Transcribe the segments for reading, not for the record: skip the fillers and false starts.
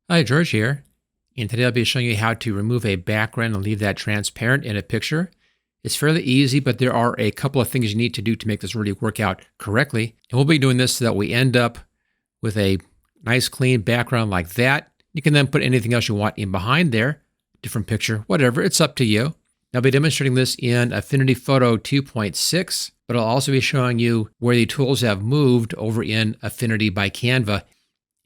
Hi, George here. And today I'll be showing you how to remove a background and leave that transparent in a picture. It's fairly easy, but there are a couple of things you need to do to make this really work out correctly. And we'll be doing this so that we end up with a nice clean background like that. You can then put anything else you want in behind there, different picture, whatever, it's up to you. I'll be demonstrating this in Affinity Photo 2.6, but I'll also be showing you where the tools have moved over in Affinity by Canva.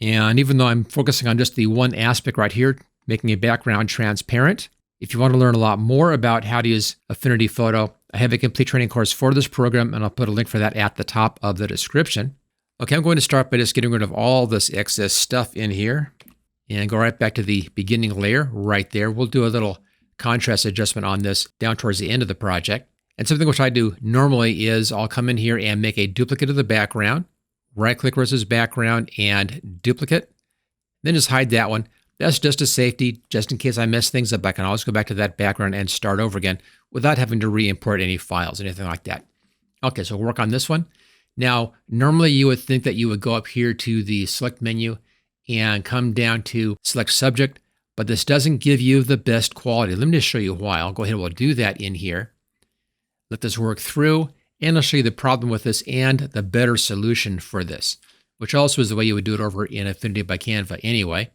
And even though I'm focusing on just the one aspect right here, making a background transparent, if you want to learn a lot more about how to use Affinity Photo, I have a complete training course for this program, and I'll put a link for that at the top of the description. Okay, I'm going to start by just getting rid of all this excess stuff in here and go right back to the beginning layer right there. We'll do a little contrast adjustment on this down towards the end of the project. And something which I do normally is I'll come in here and make a duplicate of the background, right-click versus background and duplicate, then just hide that one. That's just a safety, just in case I mess things up. I can always go back to that background and start over again without having to re-import any files, anything like that. Okay, so we'll work on this one. Now, normally you would think that you would go up here to the select menu and come down to select subject, but this doesn't give you the best quality. Let me just show you why. I'll go ahead and we'll do that in here. Let this work through, and I'll show you the problem with this and the better solution for this, which also is the way you would do it over in Affinity by Canva anyway.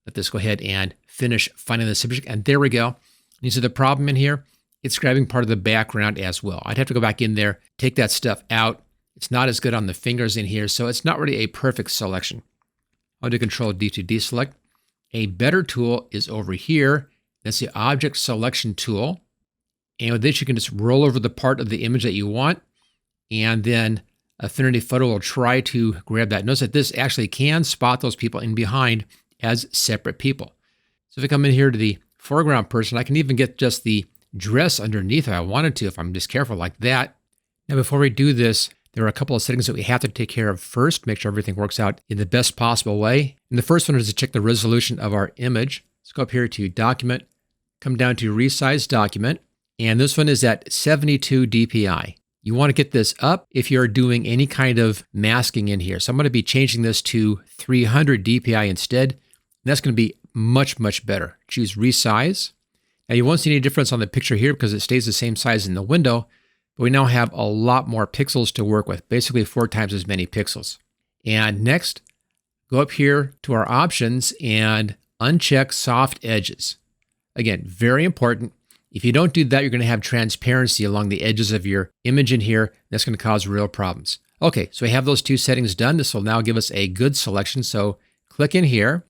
Let this go ahead and finish finding the subject, and there we go. You see the problem in here? It's grabbing part of the background as well. I'd have to go back in there, take that stuff out. It's not as good on the fingers in here, so it's not really a perfect selection. I'll do Control-D to deselect. A better tool is over here. That's the Object Selection tool. And with this, you can just roll over the part of the image that you want, and then Affinity Photo will try to grab that. Notice that this actually can spot those people in behind as separate people. So if I come in here to the foreground person, I can even get just the dress underneath if I wanted to, if I'm just careful like that. Now, before we do this, there are a couple of settings that we have to take care of first, make sure everything works out in the best possible way. And the first one is to check the resolution of our image. Let's go up here to Document, come down to Resize Document, and this one is at 72 dpi. You want to get this up if you're doing any kind of masking in here. So I'm going to be changing this to 300 dpi instead. And that's going to be much, much better. Choose Resize. Now you won't see any difference on the picture here because it stays the same size in the window, but we now have a lot more pixels to work with, basically 4 times as many pixels. And next, go up here to our options and uncheck soft edges. Again, very important. If you don't do that, you're going to have transparency along the edges of your image in here. That's going to cause real problems. Okay, so we have those two settings done. This will now give us a good selection. So click in here.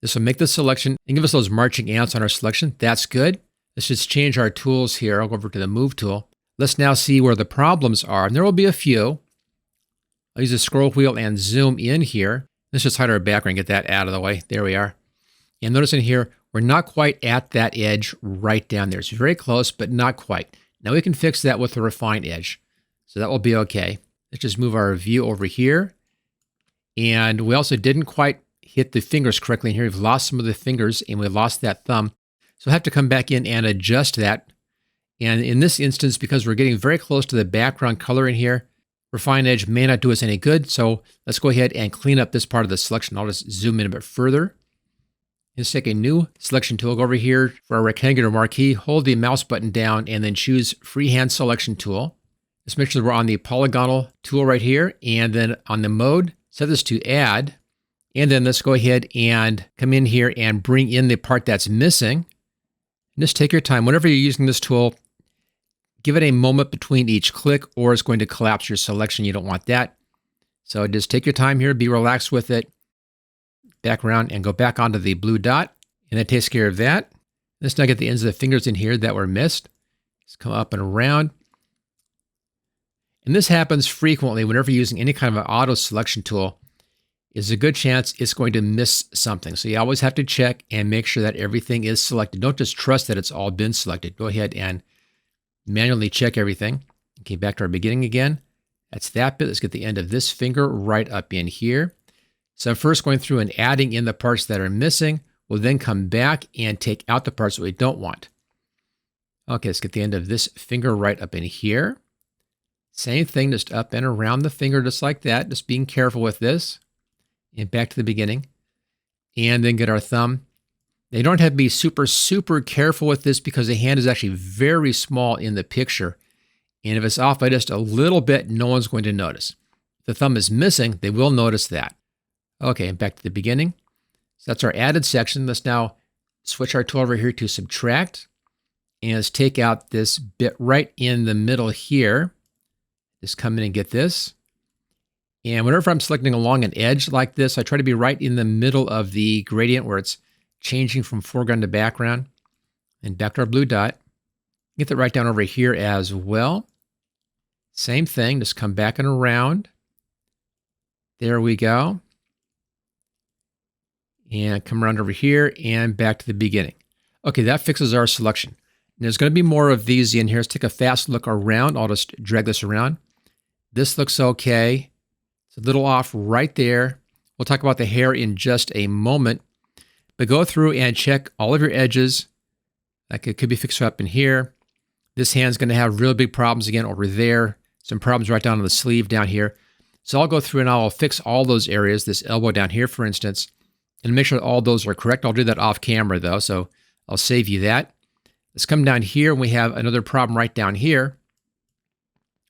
This will make the selection and give us those marching ants on our selection. That's good. Let's just change our tools here. I'll go over to the Move tool. Let's now see where the problems are. And there will be a few. I'll use the scroll wheel and zoom in here. Let's just hide our background, get that out of the way. There we are. And notice in here, we're not quite at that edge right down there. It's very close, but not quite. Now we can fix that with the refine edge. So that will be okay. Let's just move our view over here. And we also didn't quite hit the fingers correctly in here. We've lost some of the fingers and we lost that thumb. So we'll have to come back in and adjust that. And in this instance, because we're getting very close to the background color in here, refine edge may not do us any good. So let's go ahead and clean up this part of the selection. I'll just zoom in a bit further. Let's take a new selection tool, go over here for our rectangular marquee, hold the mouse button down, and then choose Freehand Selection Tool. Let's make sure we're on the polygonal tool right here, and then on the mode, set this to Add, and then let's go ahead and come in here and bring in the part that's missing. Just take your time. Whenever you're using this tool, give it a moment between each click, or it's going to collapse your selection. You don't want that. So just take your time here, be relaxed with it. Back around and go back onto the blue dot, and that takes care of that. Let's now get the ends of the fingers in here that were missed. Let's come up and around. And this happens frequently whenever you're using any kind of an auto selection tool. There's a good chance it's going to miss something. So you always have to check and make sure that everything is selected. Don't just trust that it's all been selected. Go ahead and manually check everything. Okay, back to our beginning again. That's that bit. Let's get the end of this finger right up in here. So I'm first going through and adding in the parts that are missing. We'll then come back and take out the parts that we don't want. Okay, let's get the end of this finger right up in here. Same thing, just up and around the finger, just like that. Just being careful with this. And back to the beginning. and then get our thumb. They don't have to be super, super careful with this because the hand is actually very small in the picture. And if it's off by just a little bit, no one's going to notice. If the thumb is missing, they will notice that. Okay, back to the beginning. So that's our added section. Let's now switch our tool over here to subtract. And let's take out this bit right in the middle here. Just come in and get this. And whenever I'm selecting along an edge like this, I try to be right in the middle of the gradient where it's changing from foreground to background. And back to our blue dot. Get that right down over here as well. Same thing, just come back and around. There we go. And come around over here and back to the beginning. Okay, that fixes our selection. And there's going to be more of these in here. Let's take a fast look around. I'll just drag this around. This looks okay. It's a little off right there. We'll talk about the hair in just a moment. But go through and check all of your edges. Like it could be fixed up in here. This hand's going to have real big problems again over there. Some problems right down on the sleeve down here. So I'll go through and I'll fix all those areas, this elbow down here, for instance, and make sure all those are correct. I'll do that off camera though, so I'll save you that. Let's come down here and we have another problem right down here.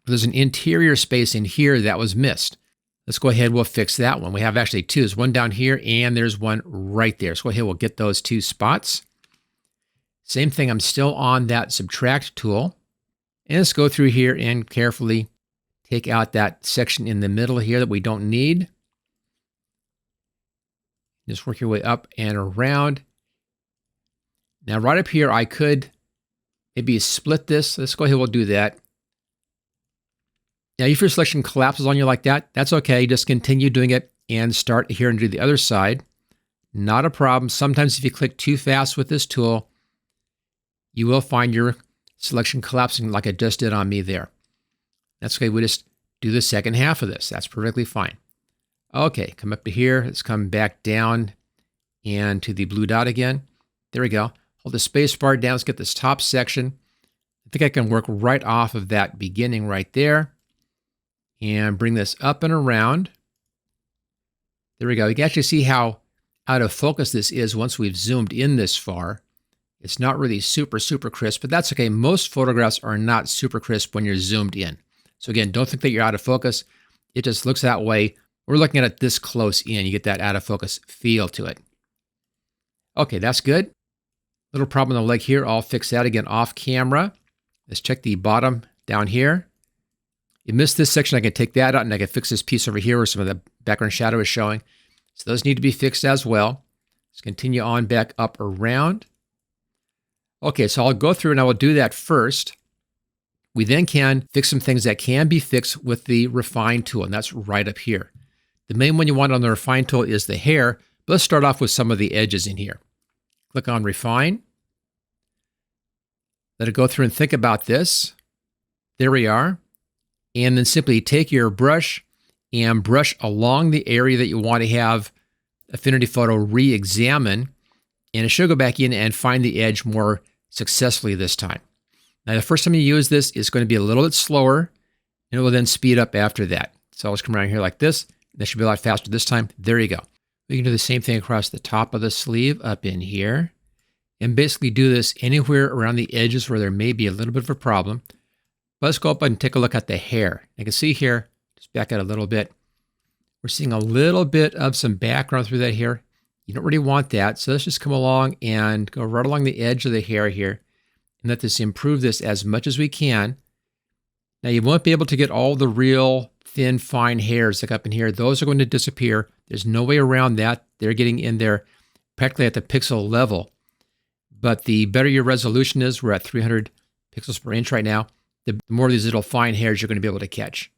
There's an interior space in here that was missed. Let's go ahead, we'll fix that one. We have actually two. There's one down here and there's one right there. So go ahead, we'll get those two spots. Same thing, I'm still on that subtract tool. And let's go through here and carefully take out that section in the middle here that we don't need. Just work your way up and around. Now right up here, I could maybe split this. Let's go ahead, we'll do that. Now if your selection collapses on you like that, that's okay. Just continue doing it and start here and do the other side. Not a problem. Sometimes if you click too fast with this tool, you will find your selection collapsing like it just did on me there. That's okay. We just do the second half of this. That's perfectly fine. Okay, come up to here. Let's come back down and to the blue dot again. There we go. Hold the space bar down. Let's get this top section. I think I can work right off of that beginning right there and bring this up and around. There we go. You can actually see how out of focus this is once we've zoomed in this far. It's not really super, super crisp, but that's okay. Most photographs are not super crisp when you're zoomed in. So again, don't think that you're out of focus. It just looks that way. We're looking at it this close in. You get that out of focus feel to it. Okay, that's good. Little problem on the leg here. I'll fix that again off camera. Let's check the bottom down here. You missed this section. I can take that out and I can fix this piece over here where some of the background shadow is showing. So those need to be fixed as well. Let's continue on back up around. Okay, so I'll go through and I will do that first. We then can fix some things that can be fixed with the refine tool, and that's right up here. The main one you want on the refine tool is the hair, but let's start off with some of the edges in here. Click on refine. Let it go through and think about this. There we are. And then simply take your brush and brush along the area that you want to have Affinity Photo re-examine, and it should go back in and find the edge more successfully this time. Now, the first time you use this, it's going to be a little bit slower, and it will then speed up after that. So I'll just come around here like this. That should be a lot faster this time. There you go. We can do the same thing across the top of the sleeve up in here, and basically do this anywhere around the edges where there may be a little bit of a problem. But let's go up and take a look at the hair. You can see here, just back out a little bit, we're seeing a little bit of some background through that hair. You don't really want that, so let's just come along and go right along the edge of the hair here and let this improve this as much as we can. Now, you won't be able to get all the real thin, fine hairs like up in here. Those are going to disappear. There's no way around that. They're getting in there practically at the pixel level. But the better your resolution is, we're at 300 pixels per inch right now, the more of these little fine hairs you're going to be able to catch.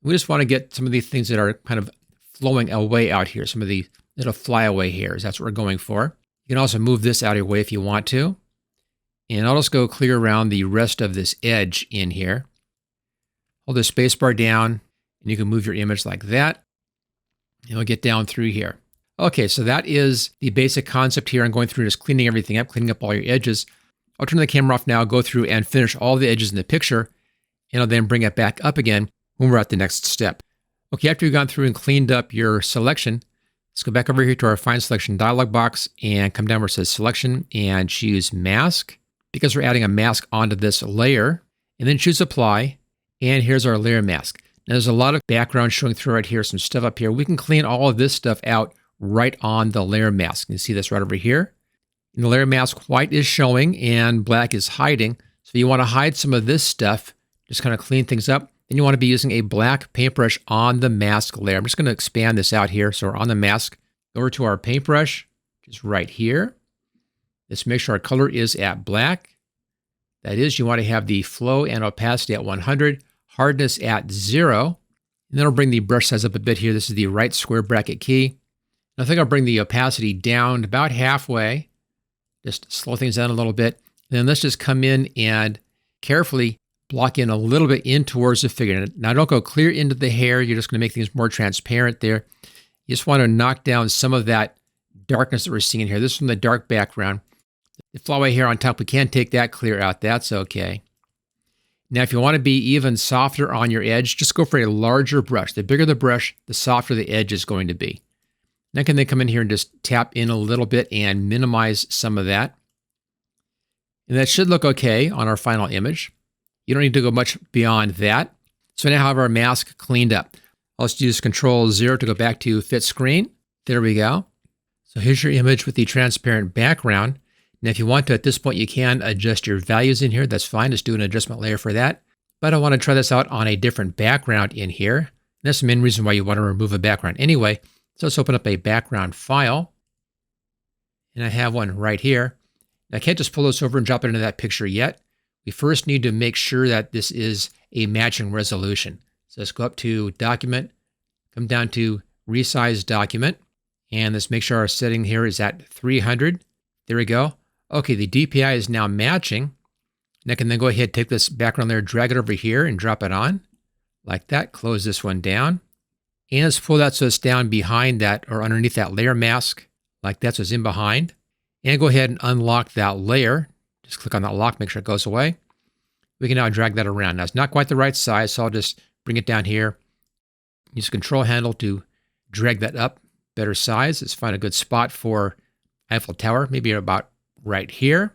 We just want to get some of these things that are kind of flowing away out here, some of the little flyaway hairs. That's what we're going for. You can also move this out of your way if you want to. And I'll just go clear around the rest of this edge in here. Hold the spacebar down, and you can move your image like that. And we'll get down through here. Okay, so that is the basic concept here. I'm going through just cleaning everything up, cleaning up all your edges. I'll turn the camera off now, go through and finish all the edges in the picture, and I'll then bring it back up again when we're at the next step. Okay, after you've gone through and cleaned up your selection, Let's go back over here to our Fine Selection dialog box and come down where it says Selection and choose Mask because we're adding a mask onto this layer. And then choose Apply. And here's our layer mask. Now there's a lot of background showing through right here, some stuff up here. We can clean all of this stuff out right on the layer mask. You can see this right over here. In the layer mask, white is showing and black is hiding. So you want to hide some of this stuff, just kind of clean things up. Then you want to be using a black paintbrush on the mask layer. I'm just going to expand this out here. So we're on the mask. Over to our paintbrush, just right here. Let's make sure our color is at black. That is, you want to have the flow and opacity at 100, hardness at 0. And then I'll bring the brush size up a bit here. This is the right square bracket key. And I think I'll bring the opacity down about halfway. Just slow things down a little bit. And then let's just come in and carefully block in a little bit in towards the figure. Now don't go clear into the hair. You're just going to make things more transparent there. You just want to knock down some of that darkness that we're seeing here. This is from the dark background. The flyaway hair on top, we can take that clear out. That's okay. Now, if you want to be even softer on your edge, just go for a larger brush. The bigger the brush, the softer the edge is going to be. And I can then come in here and just tap in a little bit and minimize some of that. And that should look okay on our final image. You don't need to go much beyond that. So now I have our mask cleaned up. I'll just use Control-0 to go back to Fit Screen. There we go. So here's your image with the transparent background. Now, if you want to, at this point, you can adjust your values in here. That's fine. Just do an adjustment layer for that. But I want to try this out on a different background in here. And that's the main reason why you want to remove a background anyway. So let's open up a background file. And I have one right here. Now, I can't just pull this over and drop it into that picture yet. We first need to make sure that this is a matching resolution. So let's go up to Document, come down to Resize Document, and let's make sure our setting here is at 300. There we go. Okay, the DPI is now matching. And I can then go ahead, take this background layer, drag it over here and drop it on like that. Close this one down. And let's pull that so it's down behind that or underneath that layer mask like that so it's in behind. And go ahead and unlock that layer. Just click on that lock, make sure it goes away. We can now drag that around. Now, it's not quite the right size, so I'll just bring it down here. Use Control handle to drag that up, better size. Let's find a good spot for Eiffel Tower, maybe about right here.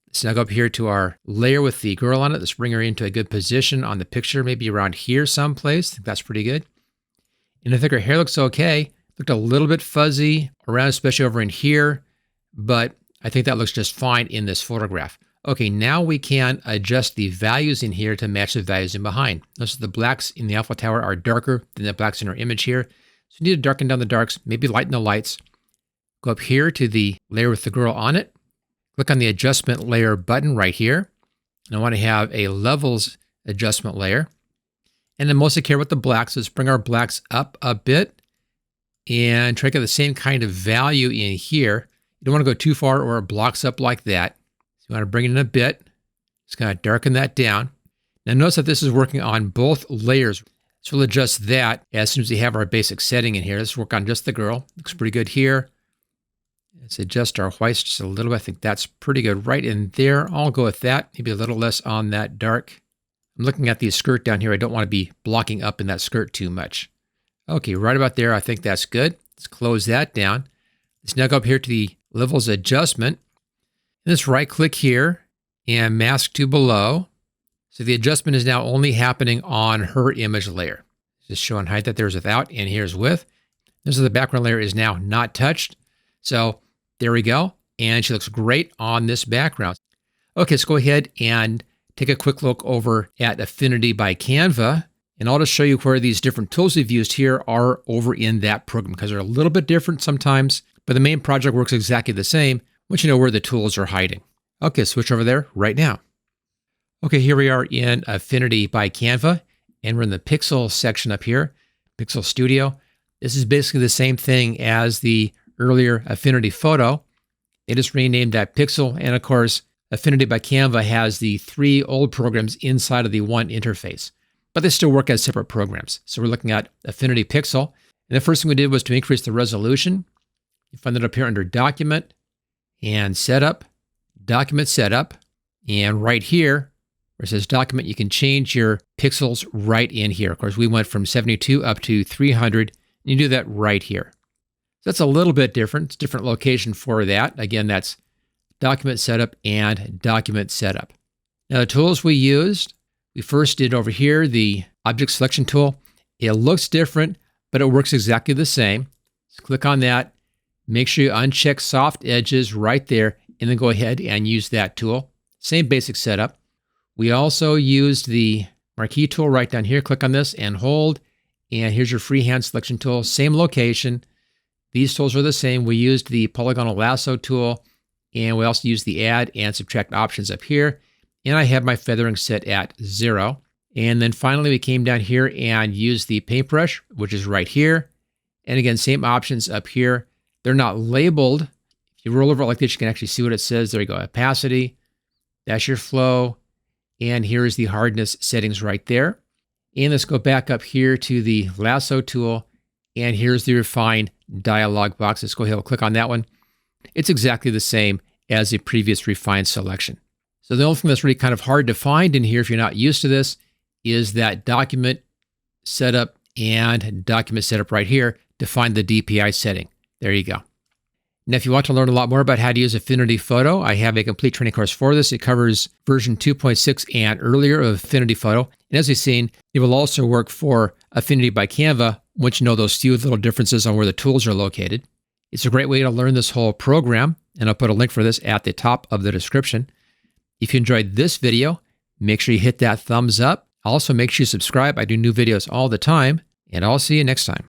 Let's now go up here to our layer with the girl on it. Let's bring her into a good position on the picture, maybe around here someplace. I think that's pretty good. And I think her hair looks okay. Looked a little bit fuzzy around, especially over in here, but I think that looks just fine in this photograph. Okay, now we can adjust the values in here to match the values in behind. Notice the blacks in the Eiffel Tower are darker than the blacks in our image here. So we need to darken down the darks, maybe lighten the lights. Go up here to the layer with the girl on it. Click on the adjustment layer button right here. And I want to have a levels adjustment layer. And then mostly care about the blacks. Let's bring our blacks up a bit and try to get the same kind of value in here. You don't want to go too far or it blocks up like that. So you want to bring it in a bit. Just kind of darken that down. Now notice that this is working on both layers. So we'll adjust that as soon as we have our basic setting in here. Let's work on just the girl. Looks pretty good here. Let's adjust our whites just a little bit. I think that's pretty good right in there. I'll go with that. Maybe a little less on that dark. I'm looking at the skirt down here. I don't want to be blocking up in that skirt too much. Okay, right about there. I think that's good. Let's close that down. Let's now go up here to the levels adjustment. And let's right click here and mask to below. So the adjustment is now only happening on her image layer. Just showing height that there's without and here's with. This is the background layer is now not touched. So there we go. And she looks great on this background. Okay, let's go ahead and take a quick look over at Affinity by Canva. And I'll just show you where these different tools we've used here are over in that program because they're a little bit different sometimes, but the main project works exactly the same once you know where the tools are hiding. Okay, switch over there right now. Okay, here we are in Affinity by Canva, and we're in the Pixel section up here, Pixel Studio. This is basically the same thing as the earlier Affinity Photo. They just renamed that Pixel, and of course, Affinity by Canva has the 3 old programs inside of the one interface, but they still work as separate programs. So we're looking at Affinity Pixel, and the first thing we did was to increase the resolution. You find it up here under Document, and Setup, Document Setup, and right here, where it says Document, you can change your pixels right in here. Of course, we went from 72 up to 300, and you do that right here. So that's a little bit different. It's a different location for that. Again, that's document setup and document setup. Now, the tools we used, we first did over here the object selection tool. It looks different, but it works exactly the same. So click on that. Make sure you uncheck soft edges right there, and then go ahead and use that tool. Same basic setup. We also used the marquee tool right down here. Click on this and hold. And here's your freehand selection tool. Same location. These tools are the same. We used the polygonal lasso tool, and we also used the add and subtract options up here. And I have my feathering set at 0. And then finally, we came down here and used the paintbrush, which is right here. And again, same options up here. They're not labeled. If you roll over it like this, you can actually see what it says. There you go, opacity. That's your flow. And here's the hardness settings right there. And let's go back up here to the lasso tool. And here's the refine dialog box. Let's go ahead and click on that one. It's exactly the same as the previous refine selection. So the only thing that's really kind of hard to find in here, if you're not used to this, is that document setup and document setup right here to find the DPI setting. There you go. Now, if you want to learn a lot more about how to use Affinity Photo, I have a complete training course for this. It covers version 2.6 and earlier of Affinity Photo. And as you've seen, it will also work for Affinity by Canva once you know those few little differences on where the tools are located. It's a great way to learn this whole program, and I'll put a link for this at the top of the description. If you enjoyed this video, make sure you hit that thumbs up. Also, make sure you subscribe. I do new videos all the time, and I'll see you next time.